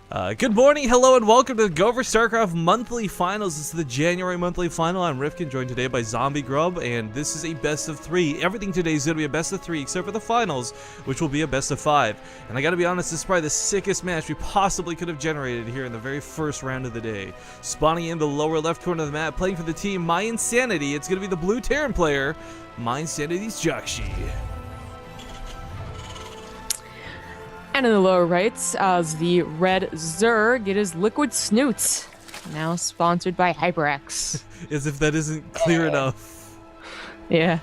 Good morning, hello, and welcome to the GO4SC2 monthly finals. This is the January monthly final. I'm Rifkin, joined today by Zombie Grub, and this is a best of 3. Everything today is going to be a best of 3, except for the finals, which will be a best of 5. And I gotta be honest, this is probably the sickest match we possibly could have generated here in the very first round of the day. Spawning in the lower left corner of the map, playing for the team My Insanity. It's going to be the blue Terran player, My Insanity's Jjakji. And in the lower right, as the red Zerg, it is Liquid Snute, now sponsored by HyperX. As if that isn't clear enough. Yeah.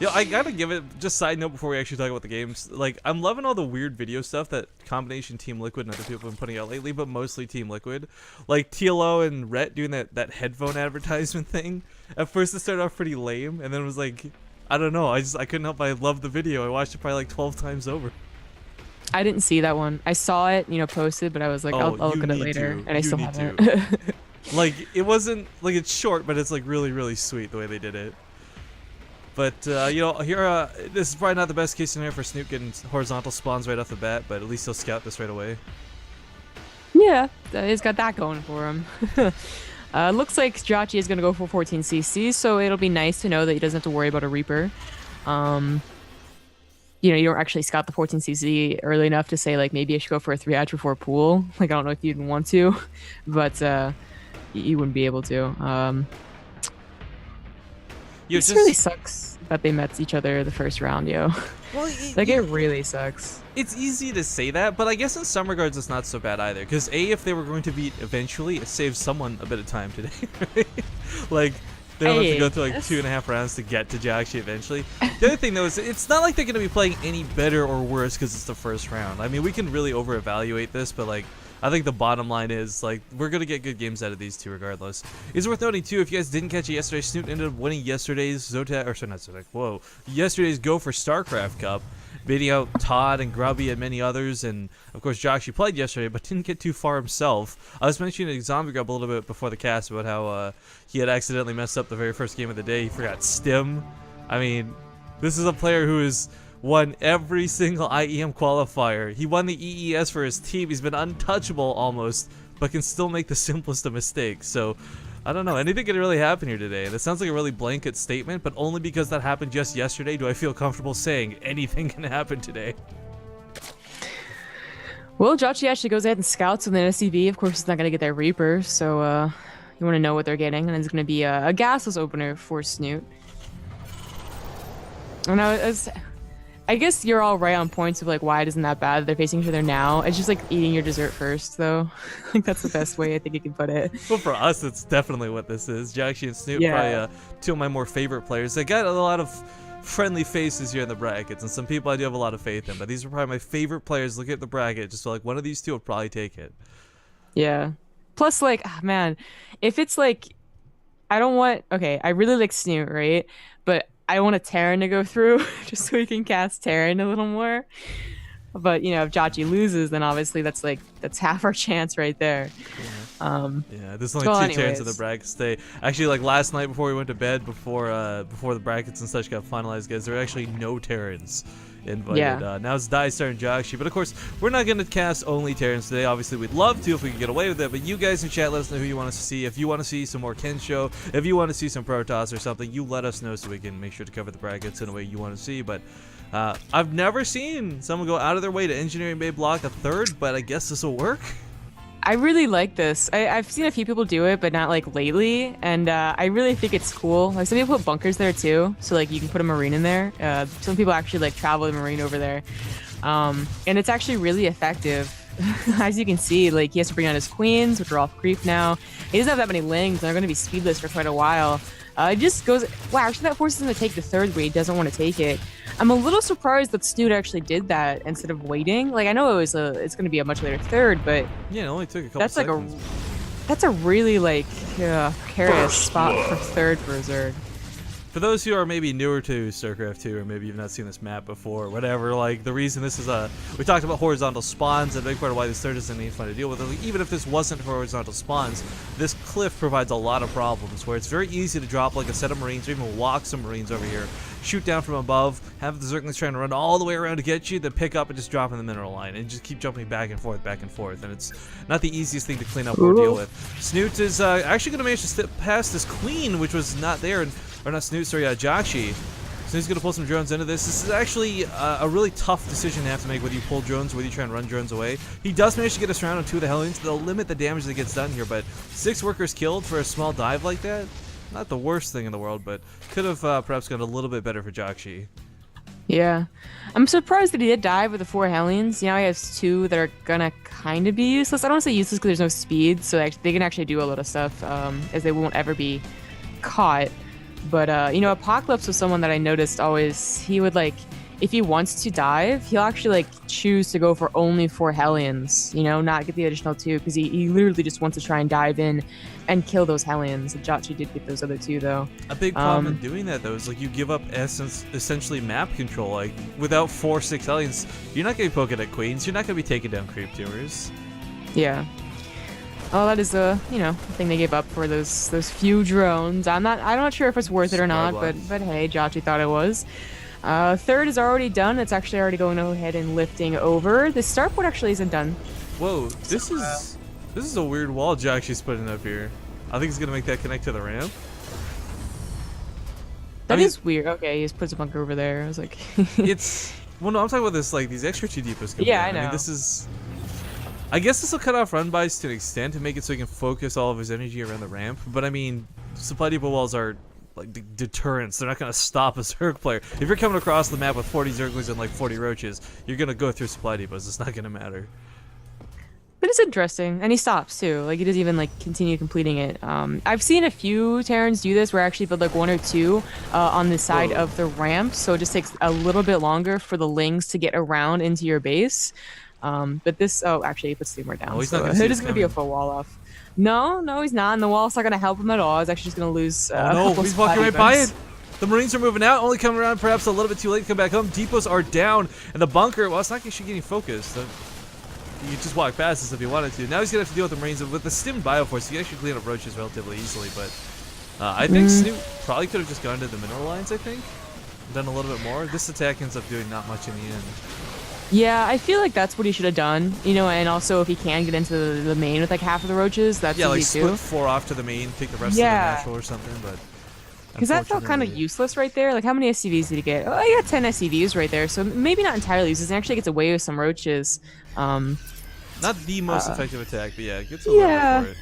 Yo, I gotta give it, just side note before we actually talk about the games, like, I'm loving all the weird video stuff that combination Team Liquid and other people have been putting out lately, but mostly Team Liquid. Like, TLO and Rhett doing that headphone advertisement thing. At first it started off pretty lame, and then it was like, I don't know, I couldn't help but I loved the video. I watched it probably like 12 times over. I didn't see that one. I saw it, posted, but I was like, I'll look at it later, and I still haven't. Like, it wasn't, like, it's short, but it's like really, really sweet the way they did it. But, here, this is probably not the best case scenario for Snute getting horizontal spawns right off the bat, but at least he'll scout this right away. Yeah, he's got that going for him. Looks like Jjakji is going to go for 14cc, so it'll be nice to know that he doesn't have to worry about a Reaper. You don't actually scout the 14cc early enough to say, like, maybe I should go for a 3-hatch before pool. Like, I don't know if you'd want to, but you wouldn't be able to. It really sucks that they met each other the first round, yo. Well, it really sucks. It's easy to say that, but I guess in some regards it's not so bad either. Because if they were going to beat eventually, it saves someone a bit of time today, right? Like, they don't have to go through like 2.5 rounds to get to Jjakji eventually. The other thing though is it's not like they're going to be playing any better or worse because it's the first round. I mean, we can really over-evaluate this, but like, I think the bottom line is, like, we're going to get good games out of these two regardless. It's worth noting too, if you guys didn't catch it yesterday, Snute ended up winning yesterday's yesterday's GO4SC2 Cup, beating out Todd and Grubby and many others, and of course Jjakji played yesterday but didn't get too far himself. I was mentioning to Zombie Grub a little bit before the cast about how he had accidentally messed up the very first game of the day. He forgot Stim. I mean, this is a player who has won every single IEM qualifier. He won the EES for his team. He's been untouchable almost, but can still make the simplest of mistakes. So I don't know, anything could really happen here today. That sounds like a really blanket statement, but only because that happened just yesterday do I feel comfortable saying anything can happen today. Well, Jjakji actually goes ahead and scouts with an SCV. Of course, it's not going to get that Reaper, so you want to know what they're getting, and it's going to be a gasless opener for Snute. I guess you're all right on points of, like, why it isn't that bad that they're facing each other now. It's just like eating your dessert first, though. I think that's the best way I think you can put it. Well, for us, it's definitely what this is. Jjakji and Snute, probably two of my more favorite players. They got a lot of friendly faces here in the brackets, and some people I do have a lot of faith in, but these are probably my favorite players. Look at the bracket, just like one of these two will probably take it. Yeah. Plus, like, man, if it's like, I really like Snute, right? But I want a Terran to go through just so we can cast Terran a little more. But, if Jjakji loses, then obviously that's half our chance right there. Yeah, there's only two Terrans in the brackets today. Actually, like last night before we went to bed, before the brackets and such got finalized, guys, there were actually no Terrans invited. Yeah. Now it's Dystar and Jjakji, but of course we're not going to cast only Terrans today. Obviously we'd love to if we could get away with it, but you guys in chat, let us know who you want us to see. If you want to see some more Kensho, if you want to see some Protoss or something, you let us know so we can make sure to cover the brackets in a way you want to see. But I've never seen someone go out of their way to Engineering Bay block a third, but I guess this will work. I really like this. I've seen a few people do it, but not like lately, and I really think it's cool. Like, some people put bunkers there too, so like you can put a marine in there. Some people actually like travel the marine over there, and it's actually really effective. As you can see, like, he has to bring out his queens, which are off creep now. He doesn't have that many lings, and they're going to be speedless for quite a while. It just goes, wow, actually that forces him to take the third where he doesn't want to take it. I'm a little surprised that Snute actually did that instead of waiting. Like, I know it's going to be a much later third, but yeah, it only took a couple seconds. That's a really, like, precarious spot for third for a Zerg. For those who are maybe newer to Starcraft 2, or maybe you've not seen this map before, or whatever, like, the reason this is we talked about horizontal spawns, and a big part of why this third isn't any fun to deal with. Like, even if this wasn't for horizontal spawns, this cliff provides a lot of problems, where it's very easy to drop, like, a set of Marines, or even walk some Marines over here, shoot down from above, have the Zerglings trying to run all the way around to get you, then pick up and just drop in the mineral line, and just keep jumping back and forth, and it's not the easiest thing to clean up or deal with. Snute is actually going to manage to step past this queen, which was not there, or not Snute, sorry, Jjakji. So he's going to pull some drones into this. This is actually a really tough decision to have to make, whether you pull drones or whether you try and run drones away. He does manage to get us around on 2 of the Hellions. They'll limit the damage that gets done here, but 6 workers killed for a small dive like that? Not the worst thing in the world, but could have perhaps gone a little bit better for Jjakji. Yeah. I'm surprised that he did dive with the 4 Hellions. Now he has 2 that are gonna kind of be useless. I don't want to say useless because there's no speed, so they can actually do a lot of stuff, as they won't ever be caught. But, you know, Apocalypse was someone that I noticed always, he would, like, if he wants to dive, he'll actually, like, choose to go for only 4 Hellions, you know, not get the additional 2, because he literally just wants to try and dive in and kill those Hellions. Jjakji did get those other 2, though. A big problem in doing that, though, is, like, you give up essentially map control. Like, without 4-6 Hellions, you're not going to be poking at queens, you're not going to be taking down creep tumors. Yeah. Oh, that is the thing they gave up for those few drones. I'm not sure if it's worth it or not, but hey, Jjakji thought it was. 3rd is already done. It's actually already going ahead and lifting over. The starport actually isn't done. Whoa, this is a weird wall Jjakji's putting up here. I think he's gonna make that connect to the ramp. That is weird. Okay, he just puts a bunker over there. I was like, it's well, no, I'm talking about this, like, these extra 2 depots coming Yeah, in. I know. mean, this is. I guess this will cut off run buys to an extent to make it so he can focus all of his energy around the ramp. But I mean, supply depot walls are like deterrents. They're not going to stop a Zerg player. If you're coming across the map with 40 Zerglings and like 40 roaches, you're going to go through supply depots. It's not going to matter. but it's interesting, and he stops too. Like, he doesn't even like continue completing it. I've seen a few Terrans do this, where I actually put like 1 or 2 on the side of the ramp, so it just takes a little bit longer for the Lings to get around into your base. But this, actually, he puts 3 more down. Oh, he's so not gonna it is going to be a full wall off. No, he's not. And the wall's not going to help him at all. He's actually just going to lose. Oh no, he's walking right by it. The Marines are moving out, only coming around perhaps a little bit too late to come back home. Depots are down, and the bunker, well, it's not actually getting focused. You just walk past this if you wanted to. Now he's going to have to deal with the Marines. With the stimmed Bioforce, you can actually clean up roaches relatively easily, but I think Snute probably could have just gone to the mineral lines, I think. Done a little bit more. This attack ends up doing not much in the end. Yeah, I feel like that's what he should have done, you know, and also if he can get into the main with like half of the roaches, that's like easy too. split 4 off to the main, take the rest of the natural or something, but because that felt kind of useless right there. Like, how many SCVs did he get? Oh, he got 10 SCVs right there, so maybe not entirely useless. He actually gets away with some roaches. Not the most effective attack, but yeah, gets a little bit for it.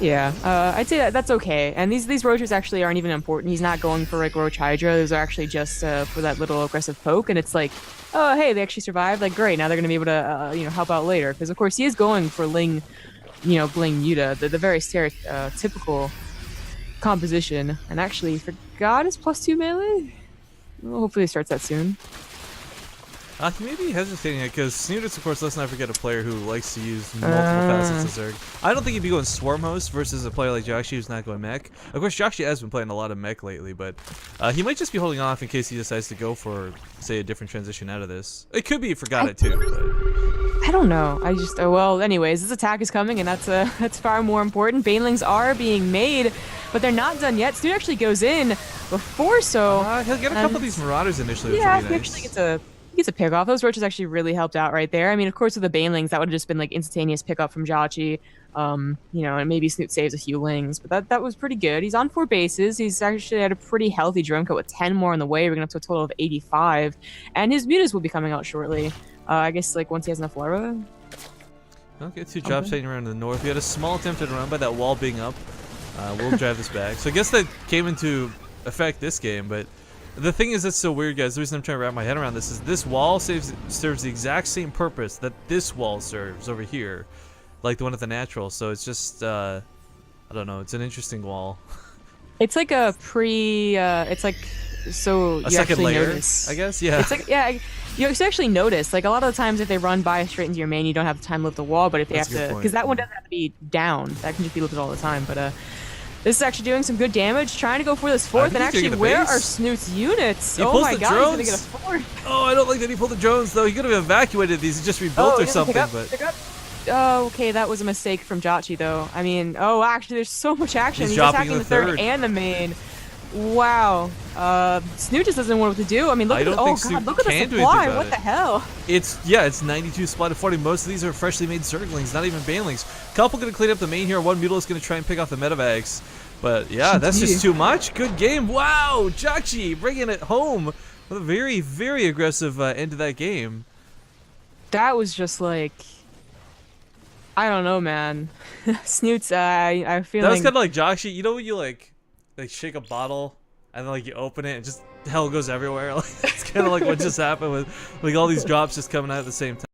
Yeah, I'd say that's okay. And these roaches actually aren't even important. He's not going for like Roach Hydra. Those are actually just for that little aggressive poke. And it's like, oh, hey, they actually survived. Like, great. Now they're gonna be able to help out later. Because of course he is going for Bling Muta, the very stereotypical composition. And actually forgot his +2 melee. Well, hopefully he starts that soon. He may be hesitating because Snute is, of course, let's not forget, a player who likes to use multiple facets of Zerg. I don't think he'd be going Swarm Host versus a player like Jjakji who's not going Mech. Of course, Jjakji has been playing a lot of Mech lately, but he might just be holding off in case he decides to go for, say, a different transition out of this. It could be he forgot it too. But I don't know. I just well, anyways, this attack is coming, and that's far more important. Banelings are being made, but they're not done yet. Snute actually goes in before, so he'll get a couple of these Marauders initially. Yeah, which would be nice. He actually gets a pick off. Those roaches actually really helped out right there. I mean, of course, with the Banelings, that would have just been like instantaneous pickup from Jjakji. And maybe Snute saves a few Lings, but that was pretty good. He's on 4 bases. He's actually had a pretty healthy drone cut with 10 more on the way. We're gonna up to a total of 85, and his mutas will be coming out shortly. I guess like once he has enough larva. Okay, 2 drops heading around to the north. We had a small attempt at a run by that wall being up. We'll drive this back. So I guess that came into effect this game, but the thing is, that's so weird, guys. The reason I'm trying to wrap my head around this is this wall serves the exact same purpose that this wall serves over here, like the one at the natural. So it's just, I don't know. It's an interesting wall. It's like a it's like, so a you second actually layer, notice. I guess. Yeah. It's like, yeah, you actually notice. Like, a lot of the times, if they run by straight into your main, you don't have the time to lift the wall. But if they That's have to, because that one doesn't have to be down. That can just be lifted all the time. But this is actually doing some good damage, trying to go for this 4th. And actually, where are Snute's units? He oh my the god, drones. he's gonna get a 4th. Oh, I don't like that he pulled the drones, though. He could have evacuated these and just rebuilt or something. Pick up. Oh, okay, that was a mistake from Jjakji, though. I mean, actually, there's so much action. He's He's dropping attacking the 3rd and the main. Wow. Snute just doesn't know what to do. I mean, look I at don't the, oh think god, Snute look at the can do anything supply. about What it. the hell? It's 92 supply to 40. Most of these are freshly made Zerglings, not even Banelings. Couple gonna clean up the main here. One Mutalisk gonna try and pick off the Medivacs. But yeah, that's just too much. Good game. Wow, Jjakji bringing it home with a very, very aggressive end to that game. That was just like, I don't know, man. Snute's, I'm feeling. That was kind of like Jjakji. You know when you like shake a bottle and then like you open it and just hell goes everywhere. Like, it's kind of like what just happened with like all these drops just coming out at the same time.